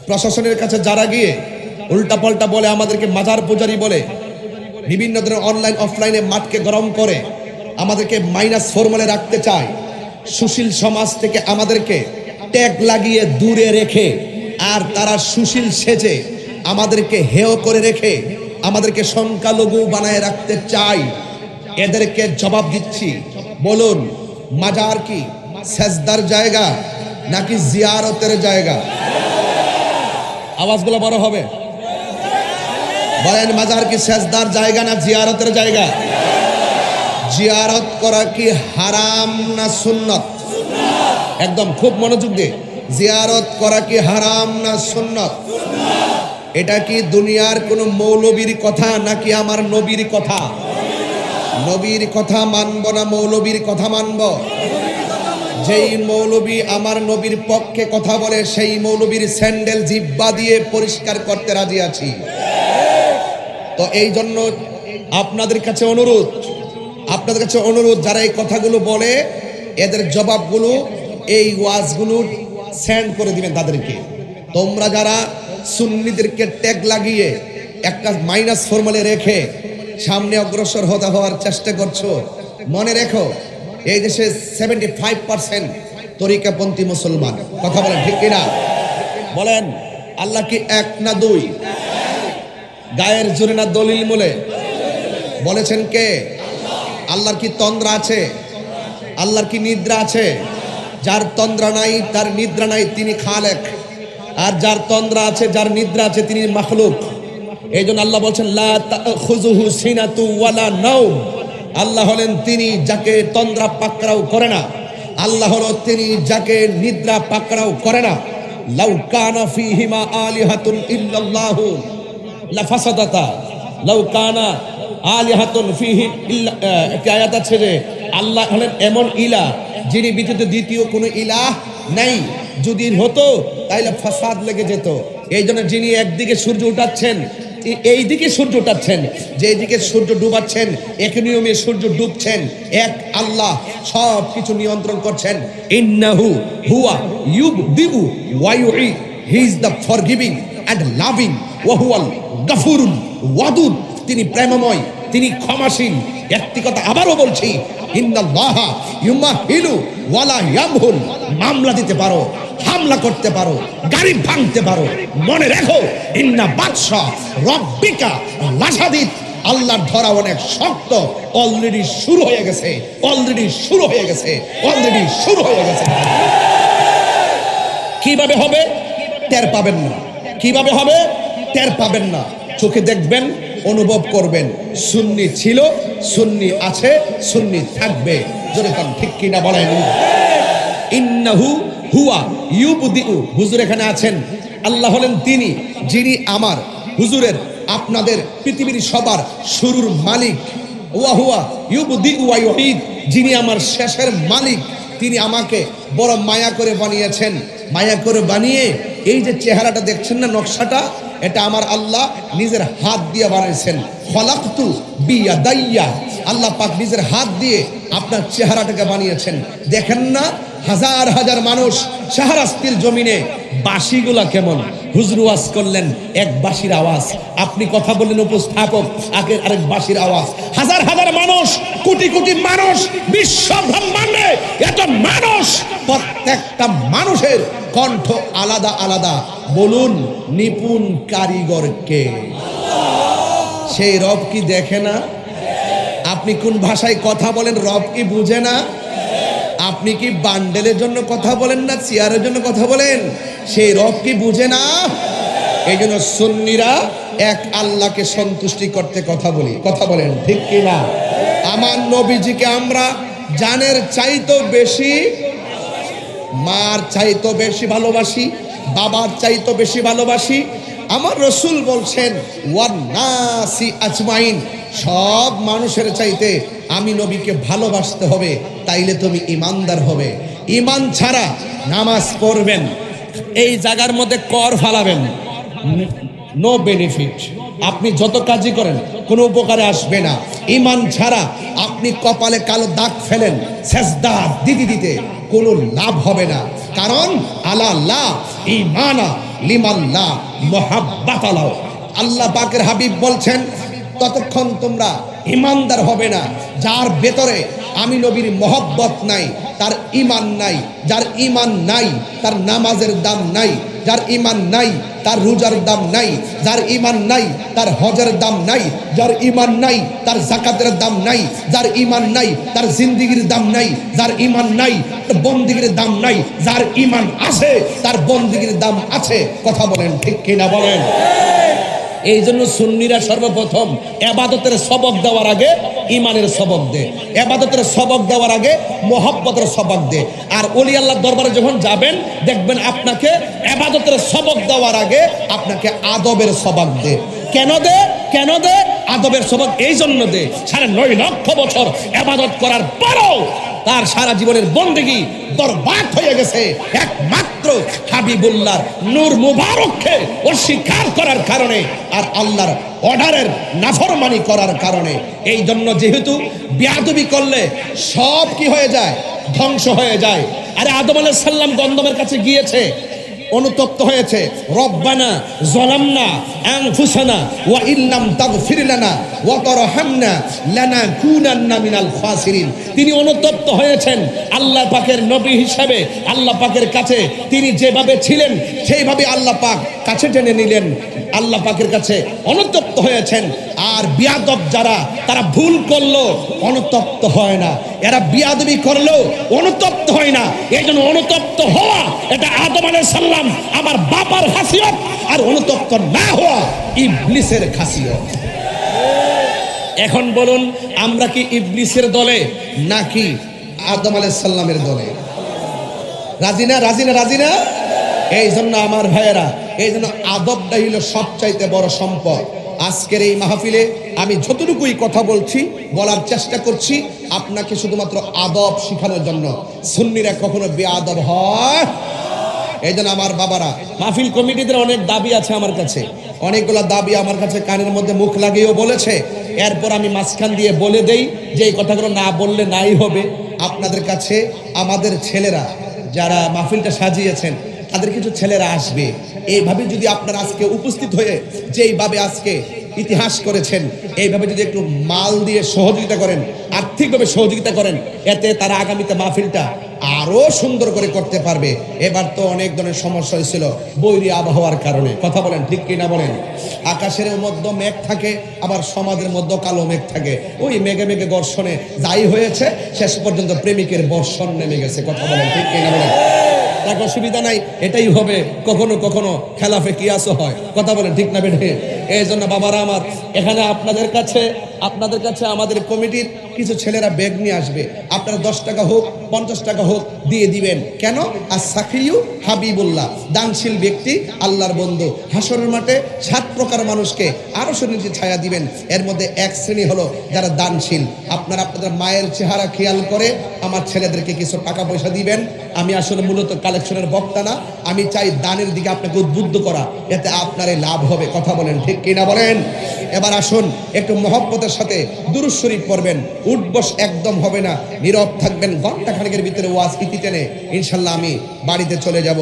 প্রশাসনের কাছে যারা গিয়ে উল্টাপাল্টা বলে, আমাদেরকে মাজার পূজারি বলে, বিভিন্ন ধরনের অনলাইন অফলাইনে মাঠকে গরম করে আমাদেরকে -4 রাখতে চায়, সুশীল সমাজ থেকে আমাদেরকে ট্যাগ লাগিয়ে দূরে রেখে, আর তারা সুশীল সেজে আমাদেরকে হেয় করে রেখে আমাদেরকে সংখ্যালঘু বানায় রাখতে চাই। এদেরকে জবাব দিচ্ছি, বলুন মাজার কি সেজদার জায়গা নাকি জিয়ারতের জায়গা? আওয়াজগুলো বড় হবে, বলেন মাজার কি সেজদার জায়গা না জিয়ারতের জায়গা? জিয়ারত করা কি হারাম না সুন্নত? একদম খুব মনোযোগ দিয়ে, জিয়ারত করা কি হারাম না সুন্নত? এটা কি দুনিয়ার কোন মৌলবীর কথা নাকি আমার নবীর কথা? নবীর কথা মানব না মৌলবীর কথা মানব? যেই মৌলবী আমার নবীর পক্ষে কথা বলে সেই মৌলবীর স্যান্ডেল জিব্বা দিয়ে পরিষ্কার করতে রাজি আছি। তো এই জন্য আপনাদের কাছে অনুরোধ, যারা এই কথাগুলো বলে এদের জবাবগুলো এই ওয়াজগুলো সেন্ড করে দিবেন তাদেরকে। তোমরা যারা সুন্নিদেরকে ট্যাগ লাগিয়ে একটা -4 রেখে সামনে অগ্রসর হওয়ার চেষ্টা করছো, মনে রেখো এই দেশে 75% তরিকাপন্থী মুসলমান। কথা বলেন ঠিক কিনা? বলেন আল্লাহ কি এক না দুই? গায়ের জোরে না দলিল মূলে? বলেছেন কে? আল্লাহর কি তন্দ্রা আছে? আল্লাহর কি নিদ্রা আছে? যার তন্দ্রা নাই তার নিদ্রা নাই তিনি খালেক, আর যার তন্দ্রা আছে যার নিদ্রা আছে তিনি মাখলুক। এই জন্য আল্লাহ বলছেন লা তাখুযুহু সিনাতু ওয়ালা নাওম। আল্লাহ হলেন তিনি যাকে তন্দ্রা পাকড়াও করে না, আল্লাহ হলো তিনি যাকে নিদ্রা পাকড়াও করে না। লাউ কানা ফীহিমা আলিহাতুন ইল্লাল্লাহু লাফাসাদাতা, লাউ কানা আলিহাতুন ফীহি ইল্লা, একটা আয়াত আছে যে আল্লাহ হলেন এমন ইলাহ যিনি ব্যতীত দ্বিতীয় কোনো ইলাহ নাই, যদি হতো তাহলে ফাসাদ লেগে যেত। এই জন্য যিনি একদিকে সূর্য উঠাচ্ছেন, এই দিকে সূর্য উঠাচ্ছেন, যে দিকে সূর্য ডুবাচ্ছেন একই নিয়মে সূর্য ডুবছেন, এক আল্লাহ সব কিছু নিয়ন্ত্রণ করছেন। ইন্নাহু হুয়া ইউবদিউ ওয়া ইউঈদ, he is the forgiving and loving ওয়া হুয়াল গফুরুল ওয়াদুদ, তিনি প্রেমময়, তিনি ক্ষমাশীল। একটি কথা আবারও বলছি, ইন্নাল্লাহা ইউমাহিলু ওয়ালা ইয়ামহুল। মামলা দিতে পারো, হামলা করতে পারো, গাড়ি ভাঙতে পারো, মনে রেখো ইন্না বাদশা রব্বিকা লাশাদীদ, আল্লাহর ধরা অনেক শক্ত। অলরেডি শুরু হয়ে গেছে, অলরেডি শুরু হয়ে গেছে, অলরেডি শুরু হয়ে গেছে। কিভাবে হবে টের পাবেন না, কিভাবে হবে টের পাবেন না, চোখে দেখবেন, অনুভব করবেন। সুন্নি ছিল, সুন্নি আছে, সুন্নি থাকবে। জোরে কান ঠিক কিনা বলেন? ইন্নাহু হুয়া ইউবদিউ, হুজুর এখানে আছেন, আল্লাহ হলেন তিনি যিনি আমার হুজুরের আপনাদের পৃথিবীর সবার শুরুর মালিক। ওয়া হুয়া ইউবদিউ ওয়া ইউঈদ, যিনি আমার শেষের মালিক। তিনি আমাকে বড় মায়া করে বানিয়েছেন, মায়া করে বানিয়ে এই যে চেহারাটা দেখছেন না, নকশাটা, এটা আমার আল্লাহ নিজের হাত দিয়ে বানিয়েছেন। খলাকতু বিয়াদাইয়া, আল্লাহ পাক নিজের হাত দিয়ে আপনার চেহারাটাকে বানিয়েছেন। দেখেন না হাজার হাজার মানুষ শাহরাস্তির জমিনে, বাঁশিগুলা কেমন, হুজুর ওয়াজ করলেন এক বাঁশির আওয়াজ, আপনি কথা বললেন উপস্থাপক আরেক বাঁশির আওয়াজ। হাজার হাজার মানুষ, কোটি কোটি মানুষ, বিশ্ব ব্রহ্মাণ্ডে এত মানুষ, প্রত্যেকটা মানুষের কণ্ঠ আলাদা আলাদা। বলুন নিপুণ কারিগর কে? সেই রব কি দেখে না? আপনি কোন ভাষায় কথা বলেন রব কি বুঝে না? আপনি কি বান্ডেলের জন্য কথা বলেন না চেয়ারের জন্য কথা বলেন? সেই রব কি বুঝে না? এই জন্য সুন্নিরা এক আল্লাহকে সন্তুষ্টি করতে কথা বলি। কথা বলেন ঠিক কিনা? আমার নবীজিকে আমরা জানের চাইতেও বেশি, মার চাইতেও বেশি ভালোবাসি, বাবার চাইতেও বেশি ভালোবাসি। আমার রসুল বলছেন ওয়ান নাসি আজমাইন, সব মানুষের চাইতে আমি নবীকে ভালোবাসতে হবে, তাইলে তুমি ইমানদার হবে। ইমান ছাড়া নামাজ পড়বেন, এই জায়গার মধ্যে কর ফালাবেন, নো বেনিফিট। আপনি যত কাজই করেন কোনো উপকারে আসবে না। ইমান ছাড়া আপনি কপালে কালো দাগ ফেলেন, সেজদা দিতে দিতে কোনো লাভ হবে না। কারণ আলা লা ঈমানা লিমান লা মুহাব্বাতা লাহু। আল্লাহ পাকের হাবিব বলছেন ততক্ষণ তোমরা ইমানদার হবে না যার ভেতরে আমি নবীর মহব্বত নাই, তার ইমান নাই। যার ইমান নাই তার নামাজের দাম নাই, যার ইমান নাই তার রোজার দাম নাই, যার ইমান নাই তার হজের দাম নাই, যার ইমান নাই তার যাকাতের দাম নাই, যার ইমান নাই তার জিন্দেগির দাম নাই, যার ইমান নাই তার বন্দেগীর দাম নাই। যার ইমান আছে তার বন্দেগীর দাম আছে। কথা বলেন ঠিক কিনা বলেন? এই জন্য সুন্নিরা সর্বপ্রথম ইবাদতের সবক দেওয়ার আগে ইমানের সবক দেয়, ইবাদতের সবক দেওয়ার আগে মোহাব্বতের সবক দেয়। আর ওলি আল্লাহর দরবারে যখন যাবেন দেখবেন আপনাকে ইবাদতের সবক দেওয়ার আগে আপনাকে আদবের সবক দেয়। কেন দে? কেন দে? আদবের সবক এই জন্য দে, 9.5 লক্ষ বছর ইবাদত করার পরও তার সারা জীবনের বন্দেগী বরবাদ হয়ে গেছে একমাত্র হাবিবুল্লাহর নূর মুবারককে অস্বীকার করার কারণে আর আল্লাহর অর্ডারের নাফরমানি করার কারণে। এই জন্য যেহেতু বেয়াদবি করলে সব কি হয়ে যায়? ধ্বংস হয়ে যায়। আরে আদম আলাইহিস সালাম গন্ধমের কাছে গিয়েছে, অনুতপ্ত হয়েছে, রব্বানা যালামনা আনফুসানা ওয়া ইল্লাম তাগফির লানা ওয়া তারহামনা লানাকুনান্না মিনাল খাসিরিন। তিনি অনুতপ্ত হয়েছেন আল্লাহ পাকের নবী হিসাবে। আল্লাহ পাকের কাছে তিনি যেভাবে ছিলেন সেইভাবে আল্লাহ পাক কাছে টেনে নিলেন, আল্লাহ পাকের কাছে অনুতপ্ত হয়েছেন। আর বিয়াদব যারা তারা ভুল করলো অনুতপ্ত হয় না, এরা বিয়াদবি করলো অনুতপ্ত হয় না। এই জন্য অনুতপ্ত হওয়া এটা আদম আলাইহিস সালাম আমার বাবার খাসিয়ত, আর অনুতপ্ত না হওয়া ইবলিসের খাসিয়ত। এখন বলুন আমরা কি ইবলিসের দলে নাকি আদম আলাইহিস সালামের দলে? রাজি না? রাজি না? রাজি না? এই জন্য আমার ভাইয়েরা, এই জন্য আদবটা হলো সবচাইতে বড় সম্পদ। আজকের এই মাহফিলে আমি যতটুকুই কথা বলছি, বলার চেষ্টা করছি আপনাকে শুধুমাত্র আদব শেখানোর জন্য। সুন্নিরা কখনো বেআদব হয়? এই জন্য আমার বাবারা, মাহফিল কমিটিদের অনেক দাবি আছে আমার কাছে, অনেকগুলো দাবি আমার কাছে কানের মধ্যে মুখ লাগিয়েও বলেছে। এরপর আমি মাঝখান দিয়ে বলে দেই যে এই কথাগুলো না বললে নাই হবে। আপনাদের কাছে আমাদের ছেলেরা যারা মাহফিলটা সাজিয়েছেন তাদের কিছু ছেলেরা আসবে। এইভাবে যদি আপনারা আজকে উপস্থিত হয়ে যেইভাবে আজকে ইতিহাস করেছেন, এইভাবে যদি একটু মাল দিয়ে সহযোগিতা করেন, আর্থিকভাবে সহযোগিতা করেন, এতে তারা আগামীতে মাহফিলটা আরো সুন্দর করে করতে পারবে। এবার তো অনেক ধরনের সমস্যা হয়েছিল বৈরী আবহাওয়ার কারণে। কথা বলেন ঠিক কিনা বলেন? আকাশের মধ্যে মেঘ থাকে, আবার সমাজের মধ্যে কালো মেঘ থাকে। ওই মেঘে মেঘে ঘর্ষণে যাই হয়েছে শেষ পর্যন্ত প্রেমিকের বর্ষণ নেমে গেছে। কথা বলেন ঠিক কিনা বলেন? তার অসুবিধা নাই, এটাই হবে। কখনো কখনো খেলাফে কিয়াসও হয়। কথা বলেন ঠিক না বেঠে? এই জন্য বাবারা আমার, এখানে আপনাদের কাছে আমাদের কমিটির কিছু ছেলেরা ব্যাগ নিয়ে আসবে। আপনারা 10 টাকা হোক 50 টাকা হোক দিয়ে দিবেন। কেন? আর সাকিউ হাবিবুল্লাহ, দানশীল ব্যক্তি, আল্লাহর বন্ধু। হাসরের মাঠে 7 প্রকার মানুষকে আরো নিচে ছায়া দিবেন। এর মধ্যে এক শ্রেণী হলো যারা দানশীল। আপনারা আপনাদের মায়ের চেহারা খেয়াল করে আমার ছেলেদেরকে কিছু টাকা পয়সা দিবেন। আমি আসলে মূলত কালেকশনের বক্তা না, আমি চাই দানের দিকে আপনাকে উদ্বুদ্ধ করা, এতে আপনার লাভ হবে। কথা বলেন ঠিক কিনা বলেন? এবার আসুন একটু মহব্বতের সাথে দুরূদ শরীফ পড়বেন। উঠবস একদম হবে না, নীরব থাকবেন। ঘন্টা খানেকের ভিতরে ওয়াজ ইতি টেনে ইনশাল্লাহ আমি বাড়িতে চলে যাব।